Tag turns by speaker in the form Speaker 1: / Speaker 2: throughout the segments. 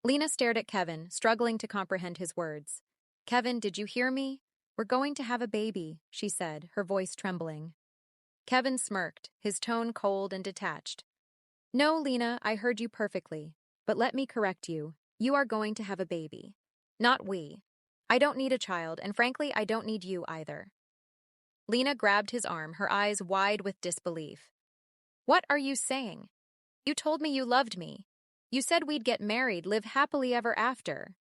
Speaker 1: Lena stared at Kevin, struggling to comprehend his words. Kevin, did you hear me? We're going to have a baby, she said, her voice trembling. Kevin smirked, his tone cold and detached. No, Lena, I heard you perfectly. But let me correct you. You are going to have a baby. Not we. I don't need a child, and frankly, I don't need you either. Lena grabbed his arm, her eyes wide with disbelief. What are you saying? You told me you loved me. You said we'd get married, live happily ever after.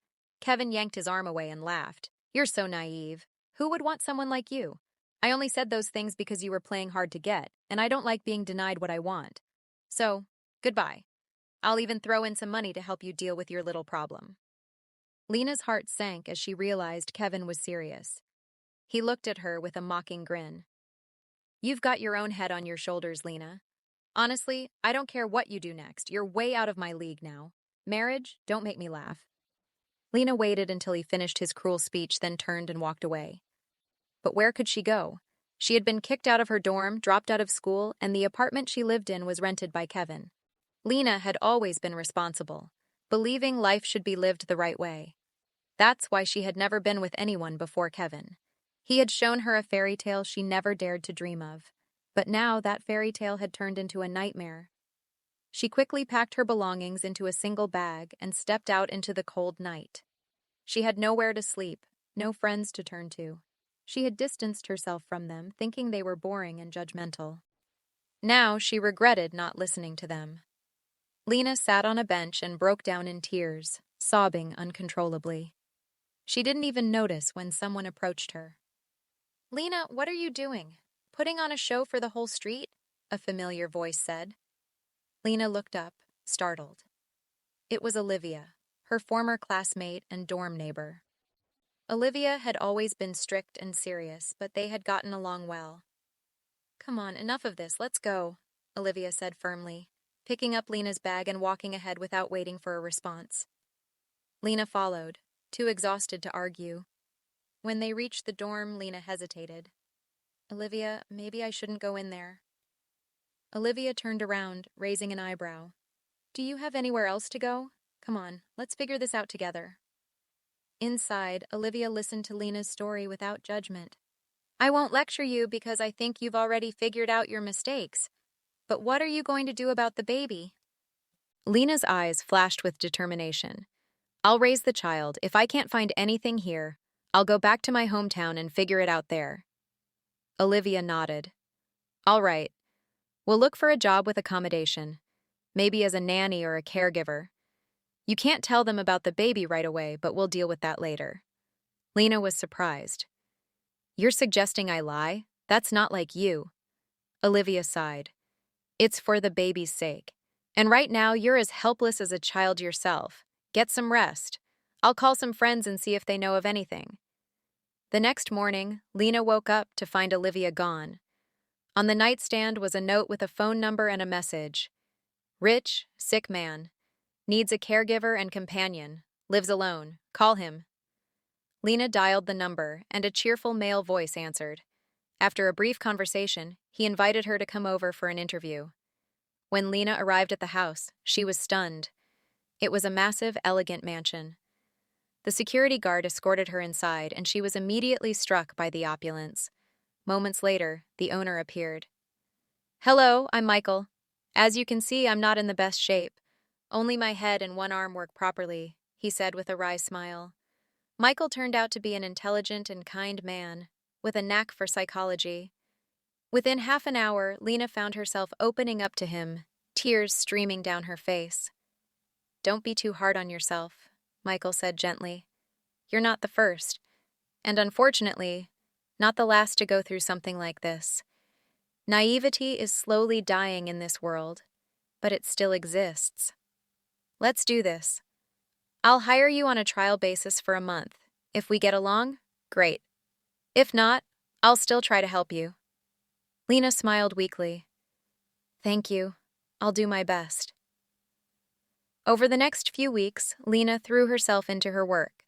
Speaker 1: Kevin yanked his arm away and laughed. You're so naive. Who would want someone like you? I only said those things because you were playing hard to get, and I don't like being denied what I want. So, goodbye. I'll even throw in some money to help you deal with your little problem. Lena's heart sank as she realized Kevin was serious. He looked at her with a mocking grin. You've got your own head on your shoulders, Lena. Honestly, I don't care what you do next. You're way out of my league now. Marriage? Don't make me laugh. Lena waited until he finished his cruel speech, then turned and walked away. But where could she go? She had been kicked out of her dorm, dropped out of school, and the apartment she lived in was rented by Kevin. Lena had always been responsible, believing life should be lived the right way. That's why she had never been with anyone before Kevin. He had shown her a fairy tale she never dared to dream of. But now that fairy tale had turned into a nightmare. She quickly packed her belongings into a single bag and stepped out into the cold night. She had nowhere to sleep, no friends to turn to. She had distanced herself from them, thinking they were boring and judgmental. Now she regretted not listening to them. Lena sat on a bench and broke down in tears, sobbing uncontrollably. She didn't even notice when someone approached her. Lena, what are you doing? Putting on a show for the whole street? A familiar voice said. Lena looked up, startled. It was Olivia, her former classmate and dorm neighbor. Olivia had always been strict and serious, but they had gotten along well. Come on, enough of this, let's go, Olivia said firmly, picking up Lena's bag and walking ahead without waiting for a response. Lena followed, too exhausted to argue. When they reached the dorm, Lena hesitated. Olivia, maybe I shouldn't go in there. Olivia turned around, raising an eyebrow. Do you have anywhere else to go? Come on, let's figure this out together. Inside, Olivia listened to Lena's story without judgment. I won't lecture you because I think you've already figured out your mistakes. But what are you going to do about the baby? Lena's eyes flashed with determination. I'll raise the child. If I can't find anything here, I'll go back to my hometown and figure it out there. Olivia nodded. All right. We'll look for a job with accommodation, maybe as a nanny or a caregiver. You can't tell them about the baby right away, but we'll deal with that later. Lena was surprised. You're suggesting I lie? That's not like you. Olivia sighed. It's for the baby's sake. And right now, you're as helpless as a child yourself. Get some rest. I'll call some friends and see if they know of anything. The next morning, Lena woke up to find Olivia gone. On the nightstand was a note with a phone number and a message. Rich, sick man. Needs a caregiver and companion. Lives alone. Call him. Lena dialed the number, and a cheerful male voice answered. After a brief conversation, he invited her to come over for an interview. When Lena arrived at the house, she was stunned. It was a massive, elegant mansion. The security guard escorted her inside, and she was immediately struck by the opulence. Moments later, the owner appeared. Hello, I'm Michael. As you can see, I'm not in the best shape. Only my head and one arm work properly, he said with a wry smile. Michael turned out to be an intelligent and kind man, with a knack for psychology. Within half an hour, Lena found herself opening up to him, tears streaming down her face. Don't be too hard on yourself, Michael said gently. You're not the first, and unfortunately, not the last to go through something like this. Naivety is slowly dying in this world, but it still exists. Let's do this. I'll hire you on a trial basis for a month. If we get along, great. If not, I'll still try to help you. Lena smiled weakly. Thank you. I'll do my best. Over the next few weeks, Lena threw herself into her work.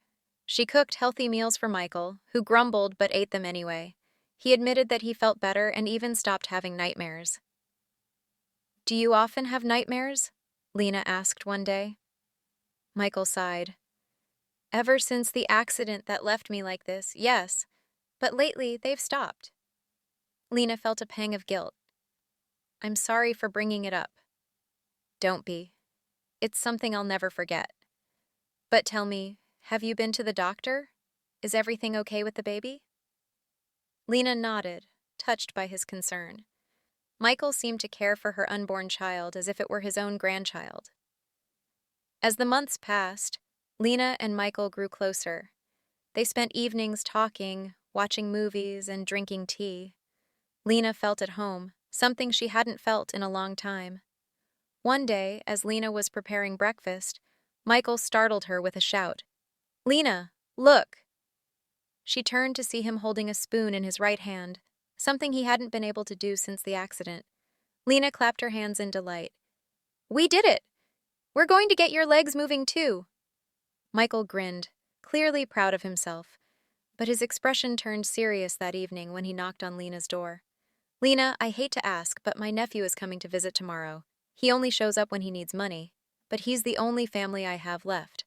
Speaker 1: She cooked healthy meals for Michael, who grumbled but ate them anyway. He admitted that he felt better and even stopped having nightmares. Do you often have nightmares? Lena asked one day. Michael sighed. Ever since the accident that left me like this, yes, but lately they've stopped. Lena felt a pang of guilt. I'm sorry for bringing it up. Don't be. It's something I'll never forget. But tell me, have you been to the doctor? Is everything okay with the baby? Lena nodded, touched by his concern. Michael seemed to care for her unborn child as if it were his own grandchild. As the months passed, Lena and Michael grew closer. They spent evenings talking, watching movies, and drinking tea. Lena felt at home, something she hadn't felt in a long time. One day, as Lena was preparing breakfast, Michael startled her with a shout. Lena, look! She turned to see him holding a spoon in his right hand, something he hadn't been able to do since the accident. Lena clapped her hands in delight. We did it! We're going to get your legs moving too! Michael grinned, clearly proud of himself, but his expression turned serious that evening when he knocked on Lena's door. Lena, I hate to ask, but my nephew is coming to visit tomorrow. He only shows up when he needs money, but he's the only family I have left.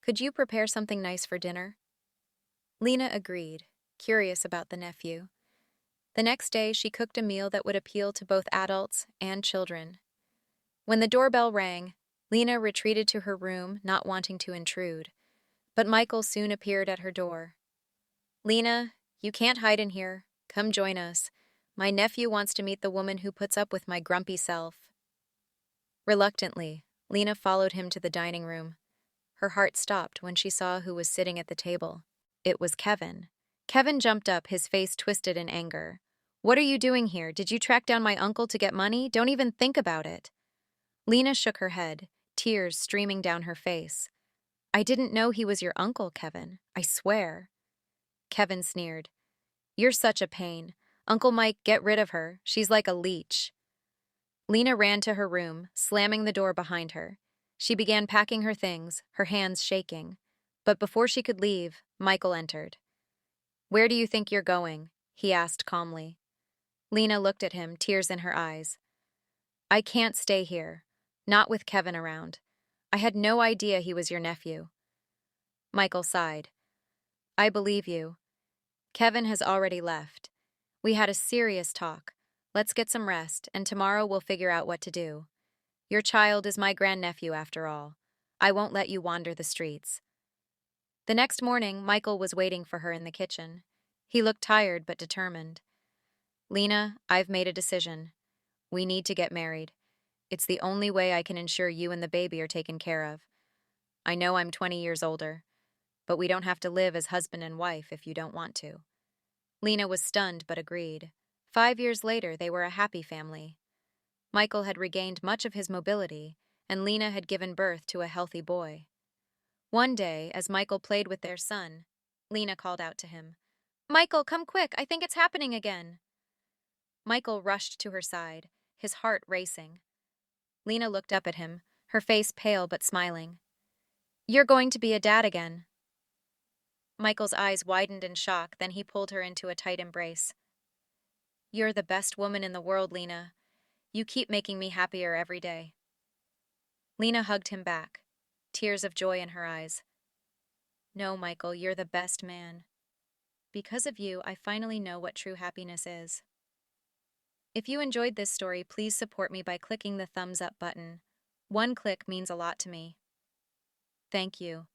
Speaker 1: Could you prepare something nice for dinner? Lena agreed, curious about the nephew. The next day, she cooked a meal that would appeal to both adults and children. When the doorbell rang, Lena retreated to her room, not wanting to intrude. But Michael soon appeared at her door. Lena, you can't hide in here. Come join us. My nephew wants to meet the woman who puts up with my grumpy self. Reluctantly, Lena followed him to the dining room. Her heart stopped when she saw who was sitting at the table. It was Kevin. Kevin jumped up, his face twisted in anger. What are you doing here? Did you track down my uncle to get money? Don't even think about it. Lena shook her head, tears streaming down her face. I didn't know he was your uncle, Kevin. I swear. Kevin sneered. You're such a pain. Uncle Mike, get rid of her. She's like a leech. Lena ran to her room, slamming the door behind her. She began packing her things, her hands shaking. But before she could leave, Michael entered. Where do you think you're going? He asked calmly. Lena looked at him, tears in her eyes. I can't stay here. Not with Kevin around. I had no idea he was your nephew. Michael sighed. I believe you. Kevin has already left. We had a serious talk. Let's get some rest, and tomorrow we'll figure out what to do. Your child is my grandnephew after all. I won't let you wander the streets. The next morning, Michael was waiting for her in the kitchen. He looked tired but determined. Lena, I've made a decision. We need to get married. It's the only way I can ensure you and the baby are taken care of. I know I'm 20 years older, but we don't have to live as husband and wife if you don't want to. Lena was stunned but agreed. 5 years later, they were a happy family. Michael had regained much of his mobility, and Lena had given birth to a healthy boy. One day, as Michael played with their son, Lena called out to him, Michael, come quick, I think it's happening again. Michael rushed to her side, his heart racing. Lena looked up at him, her face pale but smiling. You're going to be a dad again. Michael's eyes widened in shock, then he pulled her into a tight embrace. You're the best woman in the world, Lena. You keep making me happier every day. Lena hugged him back, tears of joy in her eyes. No, Michael, you're the best man. Because of you, I finally know what true happiness is. If you enjoyed this story, please support me by clicking the thumbs up button. One click means a lot to me. Thank you.